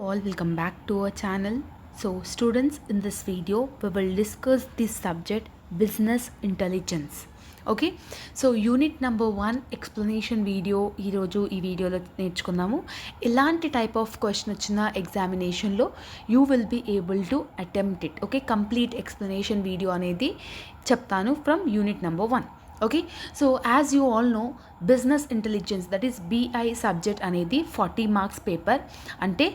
All, welcome back to our channel. So students, in this video we will discuss this subject business intelligence. Okay, so unit number 1 explanation video ఈ రోజు ఈ వీడియోలో నేర్చుకుందాము. ఎలాంటి type of question వచ్చినా ఎగ్జామినేషన్లో you will be able to attempt it. Okay, complete explanation video అనేది చెప్తాను from unit number 1. Okay, so as you all know business intelligence that is BI subject అనేది 40 మార్క్స్ పేపర్. అంటే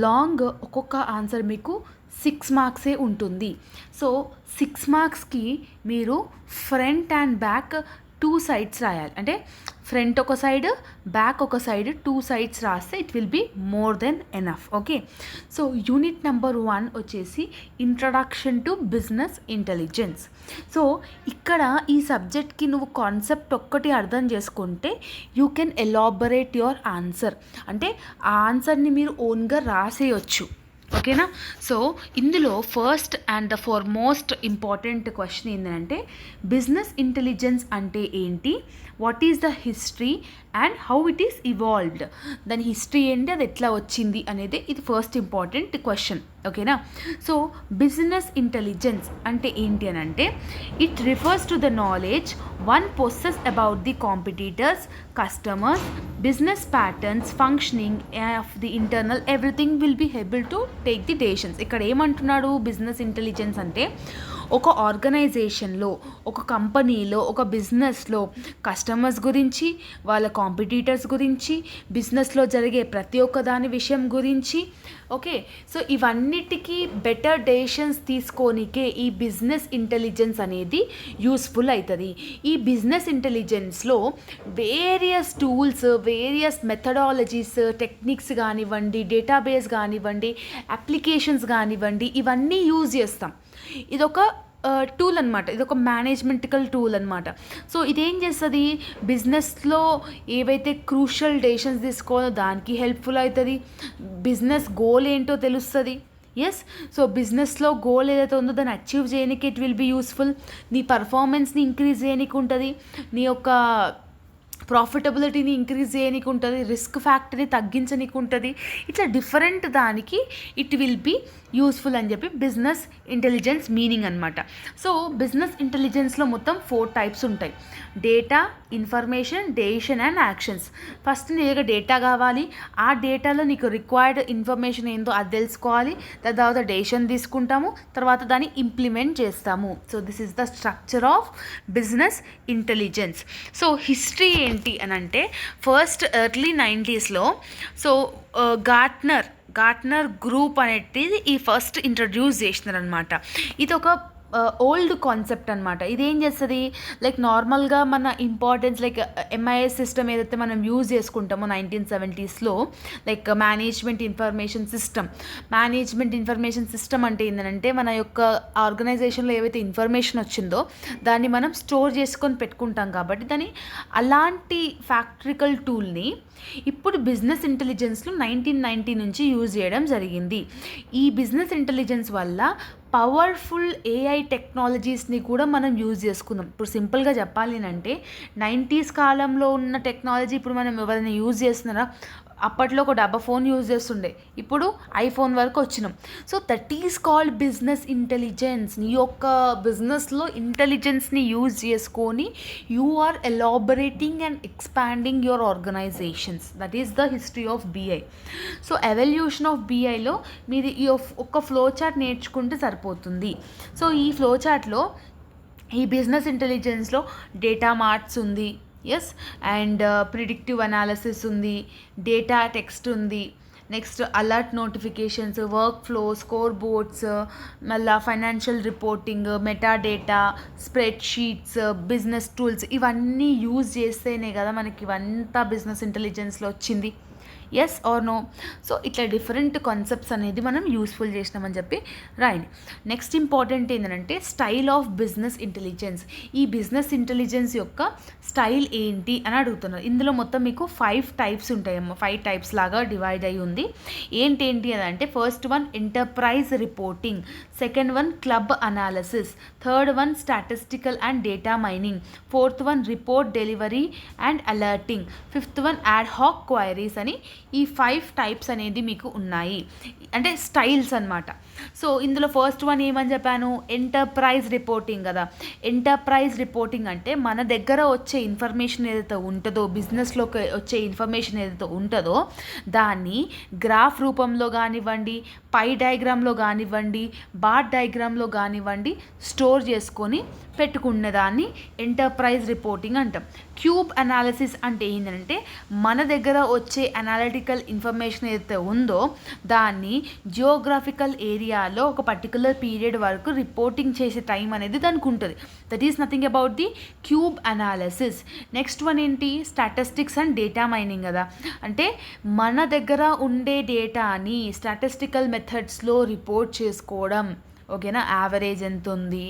long ఒక్కొక్క answer మీకు 6 మార్క్సే ఉంటుంది. So 6 మార్క్స్కి మీరు front and back 2 sides రాయాలి. అంటే ఫ్రంట్ ఒక సైడ్, బ్యాక్ ఒక సైడ్, 2 సైడ్స్ రాస్తే it will be more than enough. Okay, so unit number 1 వచ్చేసి introduction to business intelligence. So ఇక్కడ ఈ సబ్జెక్ట్కి నువ్వు కాన్సెప్ట్ ఒక్కటి అర్థం చేసుకుంటే you can elaborate your answer. అంటే ఆ ఆన్సర్ని మీరు ఓన్గా రాసేయచ్చు. ఓకేనా? సో ఇందులో first and the foremost important question ఏంటంటే బిజినెస్ ఇంటెలిజెన్స్ అంటే ఏంటి, what is the history and how it is evolved. దాని హిస్టరీ ఏంటి, అది ఎట్లా వచ్చింది అనేది ఇది ఫస్ట్ ఇంపార్టెంట్ క్వశ్చన్. ఓకేనా? సో బిజినెస్ ఇంటెలిజెన్స్ అంటే ఏంటి అని అంటే it refers to the knowledge one possess about the competitors, customers, business patterns, functioning of the internal everything will be able to take the decisions. ఇక్కడ ఏమంటున్నాడు business intelligence అంటే ఒక ఆర్గనైజేషన్లో, ఒక కంపెనీలో, ఒక బిజినెస్లో కస్టమర్స్ గురించి, వాళ్ళ కాంపిటీటర్స్ గురించి, బిజినెస్లో జరిగే ప్రతి ఒక్క దాని విషయం గురించి. ఓకే, సో ఇవన్నిటికీ బెటర్ డెసిషన్స్ తీసుకోనికే ఈ బిజినెస్ ఇంటెలిజెన్స్ అనేది యూస్ఫుల్ అవుతుంది. ఈ బిజినెస్ ఇంటెలిజెన్స్లో various tools, various methodologies, techniques కానివ్వండి, డేటాబేస్ కానివ్వండి, అప్లికేషన్స్ కానివ్వండి, ఇవన్నీ యూజ్ చేస్తాం. ఇదొక టూల్ అనమాట, ఇదొక మేనేజ్మెంటికల్ టూల్ అనమాట. సో ఇదేం చేస్తుంది, బిజినెస్లో ఏవైతే క్రూషల్ డెసిషన్స్ తీసుకోవాలో దానికి హెల్ప్ఫుల్ అవుతుంది. బిజినెస్ గోల్ ఏంటో తెలుస్తుంది. ఎస్, సో బిజినెస్లో గోల్ ఏదైతే ఉందో దాన్ని అచీవ్ చేయడానికి ఇట్ విల్ బీ యూస్ఫుల్. నీ పర్ఫార్మెన్స్ని ఇంక్రీజ్ చేయడానికి ఉంటుంది, నీ యొక్క ప్రాఫిటబిలిటీని ఇంక్రీజ్ చేయడానికి ఉంటుంది, రిస్క్ ఫ్యాక్టర్ని తగ్గించడానికి ఉంటుంది. ఇట్లా డిఫరెంట్ దానికి ఇట్ విల్ బీ యూస్ఫుల్ అని చెప్పి బిజినెస్ ఇంటెలిజెన్స్ మీనింగ్ అనమాట. సో బిజినెస్ ఇంటెలిజెన్స్లో మొత్తం 4 టైప్స్ ఉంటాయి: data, information, decision and actions. First నీ దగ్గర డేటా కావాలి, ఆ డేటాలో నీకు రిక్వైర్డ్ ఇన్ఫర్మేషన్ ఏందో అది తెలుసుకోవాలి, దాని తర్వాత డెసిషన్ తీసుకుంటాము, తర్వాత దాన్ని ఇంప్లిమెంట్ చేస్తాము. So this is the structure of business intelligence. So history ఏంటి అని అంటే ఫస్ట్ ఎర్లీ 90స్లో సో గార్ట్నర్ గ్రూప్ అనేది ఈ ఫస్ట్ ఇంట్రడ్యూస్ చేసినారనమాట. ఇది ఒక ఓల్డ్ కాన్సెప్ట్ అనమాట. ఇదేం చేస్తుంది, లైక్ నార్మల్గా మన ఇంపార్టెన్స్ లైక్ ఎంఐఎస్ సిస్టమ్ ఏదైతే మనం యూజ్ చేసుకుంటామో 1970స్లో, లైక్ మేనేజ్మెంట్ ఇన్ఫర్మేషన్ సిస్టమ్ అంటే ఏంటంటే మన యొక్క ఆర్గనైజేషన్లో ఏవైతే ఇన్ఫర్మేషన్ వచ్చిందో దాన్ని మనం స్టోర్ చేసుకొని పెట్టుకుంటాం. కాబట్టి దాన్ని అలాంటి ఫ్యాక్టరికల్ టూల్ని ఇప్పుడు బిజినెస్ ఇంటెలిజెన్స్లో 1990 నుంచి యూజ్ చేయడం జరిగింది. ఈ బిజినెస్ ఇంటెలిజెన్స్ వల్ల పవర్ఫుల్ ఏఐ టెక్నాలజీస్ని కూడా మనం యూజ్ చేసుకుందాం. ఇప్పుడు సింపుల్గా చెప్పాలి అంటే 90s కాలంలో ఉన్న టెక్నాలజీ ఇప్పుడు మనం ఎవరైనా యూజ్ చేస్తున్నారా? అప్పట్లో ఒక డబ్బా ఫోన్ యూజ్ చేస్తుండే, ఇప్పుడు ఐఫోన్ వరకు వచ్చినాం. So that is called business intelligence. నీ యొక్క బిజినెస్లో ఇంటెలిజెన్స్ని యూజ్ చేసుకొని you are elaborating and expanding your organizations. That is the history of BI. So evolution of బిఐలో మీరు ఈ ఒక్క ఫ్లో చార్ట్ నేర్చుకుంటే సరిపోతుంది. సో ఈ ఫ్లో చార్ట్లో ఈ బిజినెస్ ఇంటెలిజెన్స్లో డేటా మార్ట్స్ ఉంది, ఎస్, అండ్ ప్రిడిక్టివ్ అనాలిసిస్ ఉంది, డేటా టెక్స్ట్ ఉంది, next alert notifications, workflow, scoreboards, మళ్ళీ financial reporting, metadata, spreadsheets, business tools, ఇవన్నీ యూజ్ చేస్తేనే కదా మనకి ఇవంతా బిజినెస్ ఇంటెలిజెన్స్లో వచ్చింది. Yes or no? సో ఇట్లా డిఫరెంట్ కాన్సెప్ట్స్ అనేది మనం యూస్ఫుల్ చేసినామని చెప్పి రాయండి. నెక్స్ట్ ఇంపార్టెంట్ ఏంటంటే స్టైల్ ఆఫ్ బిజినెస్ ఇంటెలిజెన్స్. ఈ బిజినెస్ ఇంటెలిజెన్స్ యొక్క స్టైల్ ఏంటి అని అడుగుతున్నారు. ఇందులో మొత్తం మీకు 5 టైప్స్ ఉంటాయమ్మా, 5 టైప్స్ లాగా డివైడ్ అయ్యి ఉంది. ఏంటి అని అంటే first one enterprise reporting, second one club analysis, third one statistical and data mining, fourth one report delivery and alerting, fifth one ad hoc queries అని ఈ 5 టైప్స్ అనేది మీకు ఉన్నాయి, అంటే స్టైల్స్ అనమాట. సో ఇందులో ఫస్ట్ వన్ ఏమని చెప్పాను, ఎంటర్ప్రైజ్ రిపోర్టింగ్ కదా. ఎంటర్ప్రైజ్ రిపోర్టింగ్ అంటే మన దగ్గర వచ్చే ఇన్ఫర్మేషన్ ఏదైతే ఉంటుందో, బిజినెస్లోకి వచ్చే ఇన్ఫర్మేషన్ ఏదైతే ఉంటుందో దాన్ని గ్రాఫ్ రూపంలో కానివ్వండి, పై డయాగ్రామ్లో కానివ్వండి, బార్ డయాగ్రామ్లో కానివ్వండి స్టోర్ చేసుకొని పెట్టుకునే దాన్ని ఎంటర్ప్రైజ్ రిపోర్టింగ్ అంటాం. క్యూబ్ అనాలిసిస్ అంటే ఏంటంటే మన దగ్గర వచ్చే అనాలిటికల్ ఇన్ఫర్మేషన్ ఏదైతే ఉందో దాన్ని జియోగ్రాఫికల్ ఏరియాలో ఒక పర్టికులర్ పీరియడ్ వరకు రిపోర్టింగ్ చేసే టైం అనేది దానికి ఉంటుంది. That is nothing about the cube analysis. Next one ఏంటి, స్టాటిస్టిక్స్ అండ్ డేటా మైనింగ్ కదా. అంటే మన దగ్గర ఉండే డేటాని స్టాటిస్టికల్ మెథడ్స్లో రిపోర్ట్ చేసుకోవడం. ఓకేనా, యావరేజ్ ఎంత ఉంది,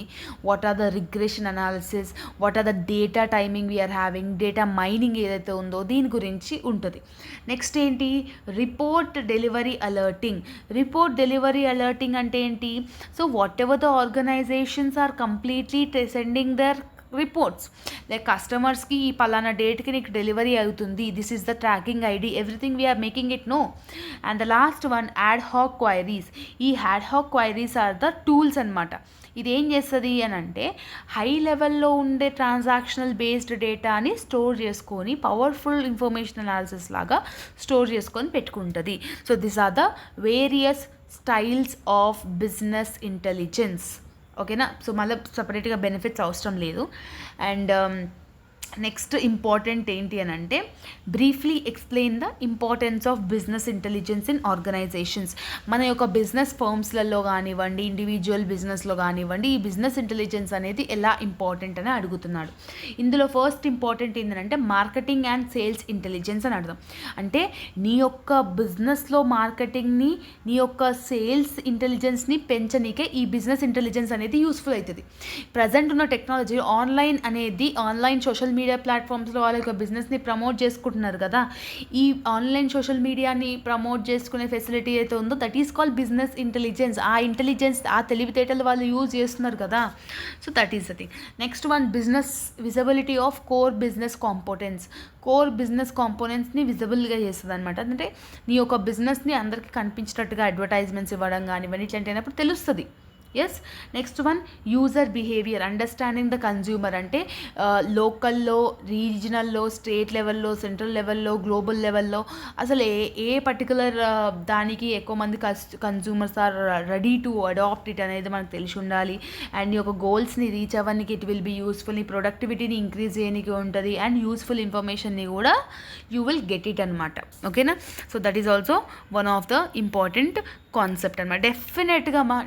what are the regression analysis, what are the data timing we're having, data mining ఏదైతే ఉందో దీని గురించి ఉంటుంది. నెక్స్ట్ ఏంటి, report delivery alerting. Report delivery alerting అంటే ఏంటి, so whatever the organizations are completely sending their reports, like కస్టమర్స్కి ఈ పలానా డేట్కి నీకు డెలివరీ అవుతుంది, this is the tracking ID, everything we're making it no. And the last one ad hoc queries. ఈ add hoc queries are the tools అనమాట. ఇది ఏం చేస్తుంది అని అంటే హై లెవెల్లో ఉండే ట్రాన్సాక్షనల్ బేస్డ్ డేటాని స్టోర్ చేసుకొని పవర్ఫుల్ ఇన్ఫర్మేషన్ అనాలిసిస్ లాగా స్టోర్ చేసుకొని పెట్టుకుంటుంది. So this are the various styles of business intelligence. ఓకేనా, సో మళ్ళీ సపరేట్గా బెనిఫిట్స్ అవసరం లేదు. అండ్ నెక్స్ట్ ఇంపార్టెంట్ ఏంటి అని అంటే briefly explain the importance of business intelligence in organizations. మన యొక్క బిజినెస్ ఫర్మ్స్లలో కానివ్వండి, ఇండివిజువల్ బిజినెస్లో కానివ్వండి, ఈ బిజినెస్ ఇంటెలిజెన్స్ అనేది ఎలా ఇంపార్టెంట్ అని అడుగుతున్నాడు. ఇందులో ఫస్ట్ ఇంపార్టెంట్ ఏంటంటే మార్కెటింగ్ అండ్ సేల్స్ ఇంటెలిజెన్స్ అని అర్థం. అంటే నీ యొక్క బిజినెస్లో మార్కెటింగ్ని, నీ యొక్క సేల్స్ ఇంటెలిజెన్స్ని పెంచనీకే ఈ బిజినెస్ ఇంటెలిజెన్స్ అనేది యూస్ఫుల్ అవుతుంది. ప్రజెంట్ ఉన్న టెక్నాలజీ ఆన్లైన్ సోషల్ మీడియా ప్లాట్ఫామ్స్లో వాళ్ళ యొక్క బిజినెస్ని ప్రమోట్ చేసుకుంటున్నారు కదా. ఈ ఆన్లైన్ సోషల్ మీడియాని ప్రమోట్ చేసుకునే ఫెసిలిటీ అయితే ఉందో that is called business intelligence. ఆ ఇంటెలిజెన్స్, ఆ తెలివితేటలు వాళ్ళు యూజ్ చేస్తున్నారు కదా. So that is the thing. Next one, business visibility of core business components. Core business కాంపోనెంట్స్ని విజిబుల్గా చేస్తుంది అనమాట. అంటే నీ యొక్క బిజినెస్ని అందరికీ కనిపించేటట్టుగా అడ్వర్టైజ్మెంట్స్ ఇవ్వడం కానివ్వండి, ఇట్లాంటి అయినప్పుడు తెలుస్తుంది. Yes. Next one, user behaviour, understanding the consumer. అంటే లోకల్లో, రీజనల్లో, స్టేట్ లెవెల్లో, సెంట్రల్ లెవెల్లో, గ్లోబల్ లెవెల్లో అసలు ఏ పర్టికులర్ దానికి ఎక్కువ మంది consumers are ready to adopt it అనేది మనకు తెలిసి ఉండాలి. అండ్ నీ యొక్క గోల్స్ని రీచ్ అవ్వడానికి ఇట్ విల్ బీ యూస్ఫుల్, నీ ప్రొడక్టివిటీని ఇంక్రీజ్ చేయడానికి ఉంటుంది, అండ్ యూస్ఫుల్ ఇన్ఫర్మేషన్ని కూడా యూ విల్ గెట్ ఇట్ అనమాట. ఓకేనా, so that is also one of the important concept అనమాట.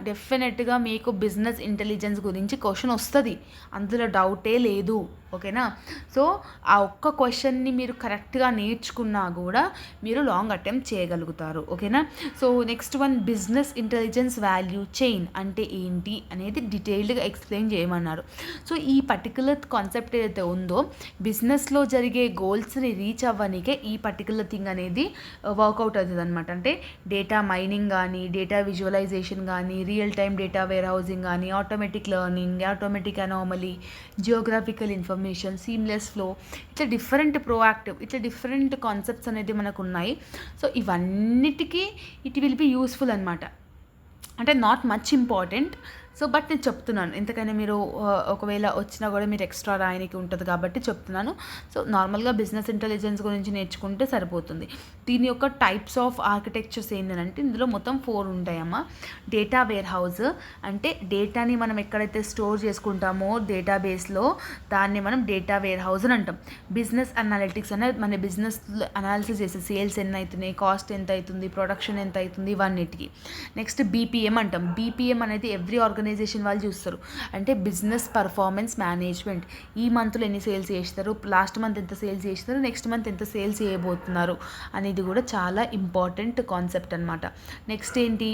డెఫినెట్గా మీకు బిజినెస్ ఇంటెలిజెన్స్ గురించి క్వశ్చన్ వస్తుంది, అందులో డౌటే లేదు. ఓకేనా, సో ఆ ఒక్క క్వశ్చన్ని మీరు కరెక్ట్గా నేర్చుకున్నా కూడా మీరు లాంగ్ అటెంప్ట్ చేయగలుగుతారు. ఓకేనా, so next one, business intelligence value chain అంటే ఏంటి అనేది డీటెయిల్డ్గా ఎక్స్ప్లెయిన్ చేయమన్నారు. సో ఈ పర్టికులర్ కాన్సెప్ట్ ఏదైతే ఉందో బిజినెస్లో జరిగే గోల్స్ని రీచ్ అవ్వడానికే ఈ పర్టికులర్ థింగ్ అనేది వర్కౌట్ అవుతుంది అనమాట. అంటే డేటా మైనింగ్ కానీ, డేటా విజువలైజేషన్ కానీ, real time data warehousing కానీ, automatic learning, automatic anomaly, geographical information, seamless flow, ఇట్లా డిఫరెంట్ కాన్సెప్ట్స్ అనేది మనకు ఉన్నాయి. సో ఇవన్నిటికీ ఇట్ విల్ బి యూస్ఫుల్ అనమాట. అంటే not much important, so but నేను చెప్తున్నాను, ఎందుకని మీరు ఒకవేళ వచ్చినా కూడా మీరు ఎక్స్ట్రా రాయనికి ఉంటుంది కాబట్టి చెప్తున్నాను. సో నార్మల్గా బిజినెస్ ఇంటెలిజెన్స్ గురించి నేర్చుకుంటే సరిపోతుంది. దీని యొక్క టైప్స్ ఆఫ్ ఆర్కిటెక్చర్స్ ఏంటంటే ఇందులో మొత్తం 4 ఉంటాయమ్మా. డేటా వేర్ హౌస్ అంటే డేటాని మనం ఎక్కడైతే స్టోర్ చేసుకుంటామో డేటాబేస్లో దాన్ని మనం డేటా వేర్ హౌస్ అని అంటాం. బిజినెస్ అనాలిటిక్స్ అనేది మన బిజినెస్ అనాలిసిస్ చేసే సేల్స్ ఎన్ని అవుతున్నాయి, కాస్ట్ ఎంత అవుతుంది, ప్రొడక్షన్ ఎంత అవుతుంది, ఇవన్నిటికి. నెక్స్ట్ బీపీఎం అంటాం. బీపీఎం అనేది ఎవ్రీ ఆర్గనైజేషన్ వాళ్ళు చూస్తారు. అంటే బిజినెస్ పర్ఫార్మెన్స్ మేనేజ్మెంట్. ఈ మంత్లో ఎన్ని సేల్స్ చేస్తారు, లాస్ట్ మంత్ ఎంత సేల్స్ చేస్తారు, నెక్స్ట్ మంత్ ఎంత సేల్స్ చేయబోతున్నారు అనేది కూడా చాలా ఇంపార్టెంట్ కాన్సెప్ట్ అనమాట. నెక్స్ట్ ఏంటి,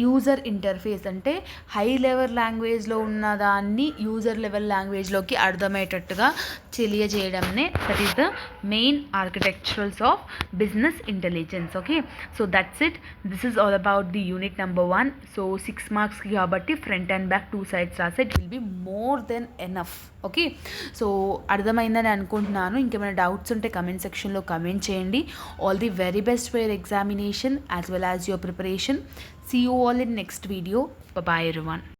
యూజర్ ఇంటర్ఫేస్. అంటే హై లెవెల్ లాంగ్వేజ్లో ఉన్న దాన్ని యూజర్ లెవెల్ లాంగ్వేజ్లోకి అర్థమయ్యేటట్టుగా తెలియజేయడంనే that is the main architecturals of business intelligence. Okay, so that's it. This is all about the unit number 1. So 6 మార్క్స్కి కాబట్టి ఫ్రంట్ అండ్ బ్యాక్ 2 sides రాసే it will be more than enough. Okay, so అర్థమైందని అనుకుంటున్నాను. ఇంకేమైనా doubts ఉంటే comment సెక్షన్లో comment చేయండి. All the very best for your examination as well as your preparation. See you all in next video. Bye bye everyone.